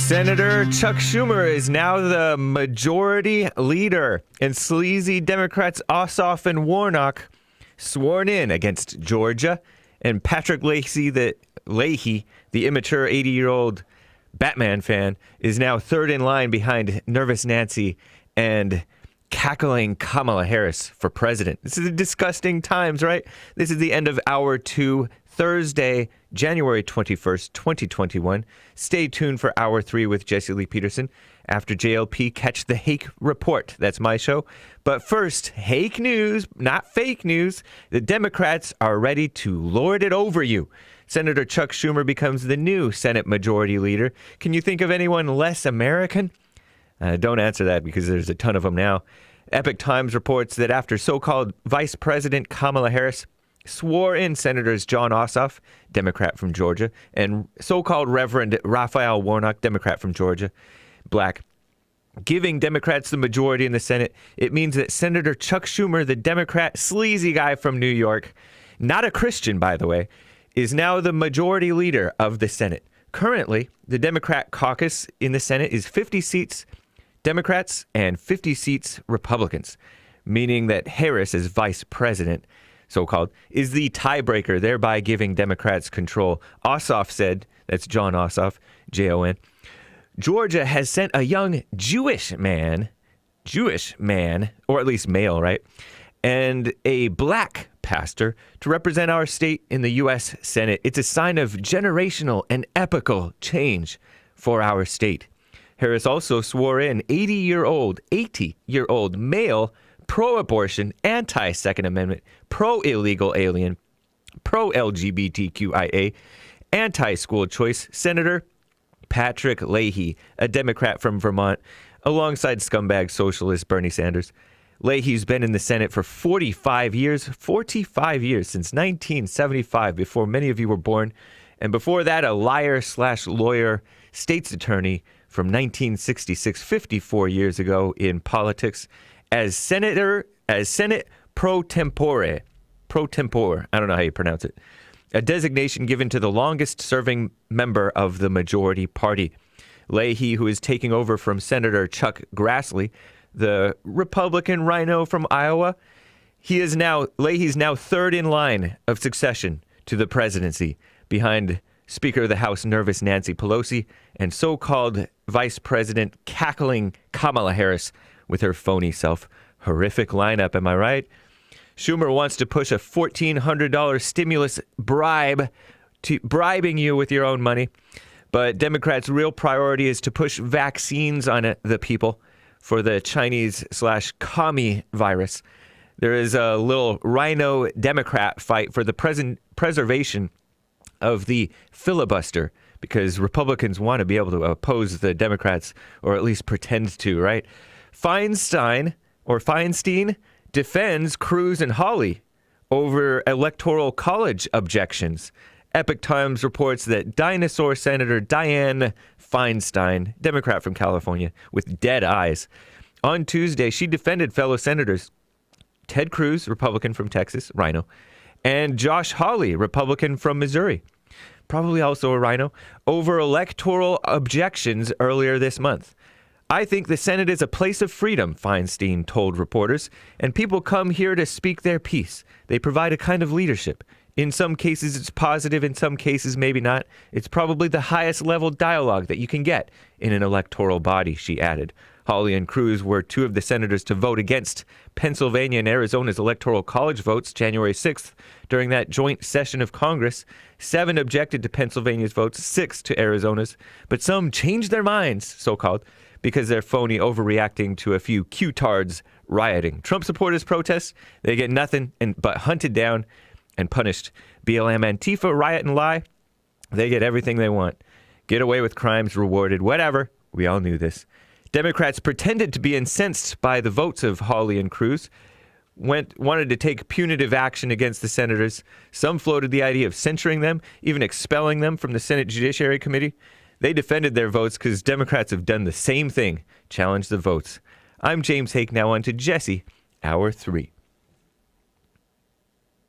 Senator Chuck Schumer is now the majority leader, and sleazy Democrats Ossoff and Warnock sworn in against Georgia, and Patrick Leahy, the immature 80-year-old Batman fan, is now third in line behind nervous Nancy and cackling Kamala Harris for president. This is disgusting times, right? This is the end of Hour 2, Thursday, January 21st, 2021. Stay tuned for Hour 3 with Jesse Lee Peterson. After JLP, catch the Hake Report. That's my show. But first, Hake news, not fake news. The Democrats are ready to lord it over you. Senator Chuck Schumer becomes the new Senate Majority Leader. Can you think of anyone less American? Don't answer that because there's a ton of them now. Epoch Times reports that after so-called Vice President Kamala Harris swore in Senators John Ossoff, Democrat from Georgia, and so-called Reverend Raphael Warnock, Democrat from Georgia, black, giving Democrats the majority in the Senate, it means that Senator Chuck Schumer, the Democrat sleazy guy from New York, not a Christian, by the way, is now the majority leader of the Senate. Currently, the Democrat caucus in the Senate is 50 seats Democrats and 50 seats Republicans, meaning that Harris, as vice president, so-called, is the tiebreaker, thereby giving Democrats control. Ossoff said, that's John Ossoff, Jon, Georgia has sent a young Jewish man, or at least male, right, and a black pastor to represent our state in the U.S. Senate. It's a sign of generational and epical change for our state. Harris also swore in 80-year-old male, pro-abortion, anti-Second Amendment, pro-illegal alien, pro-LGBTQIA, anti-school choice Senator Patrick Leahy, a Democrat from Vermont, alongside scumbag socialist Bernie Sanders. Leahy's been in the Senate for 45 years, since 1975, before many of you were born. And before that, a liar/lawyer state's attorney from 1966, 54 years ago in politics, as Senate pro tempore, I don't know how you pronounce it, a designation given to the longest-serving member of the majority party. Leahy, who is taking over from Senator Chuck Grassley, the Republican rhino from Iowa, Leahy's now third in line of succession to the presidency, behind Speaker of the House nervous Nancy Pelosi and so-called Vice President cackling Kamala Harris with her phony self. Horrific lineup, am I right? Schumer wants to push a $1,400 stimulus bribing you with your own money. But Democrats' real priority is to push vaccines on the people for the Chinese/commie virus. There is a little rhino Democrat fight for the preservation of the filibuster, because Republicans want to be able to oppose the Democrats, or at least pretend to, right? Feinstein defends Cruz and Hawley over electoral college objections. Epoch Times reports that dinosaur Senator Dianne Feinstein, Democrat from California, with dead eyes, on Tuesday, she defended fellow senators Ted Cruz, Republican from Texas, rhino, and Josh Hawley, Republican from Missouri, probably also a rhino, over electoral objections earlier this month. I think the Senate is a place of freedom, Feinstein told reporters, and people come here to speak their piece. They provide a kind of leadership. In some cases, it's positive. In some cases, maybe not. It's probably the highest level dialogue that you can get in an electoral body, she added. Hawley and Cruz were two of the senators to vote against Pennsylvania and Arizona's electoral college votes January 6th during that joint session of Congress. 7 objected to Pennsylvania's votes, 6 to Arizona's. But some changed their minds, so-called, because they're phony overreacting to a few Q-tards rioting. Trump supporters protest, they get nothing but hunted down and punished. BLM Antifa riot and lie, they get everything they want. Get away with crimes rewarded, whatever. We all knew this. Democrats pretended to be incensed by the votes of Hawley and Cruz, wanted to take punitive action against the senators. Some floated the idea of censuring them, even expelling them from the Senate Judiciary Committee. They defended their votes because Democrats have done the same thing, challenged the votes. I'm James Hake, now on to Jesse, Hour 3.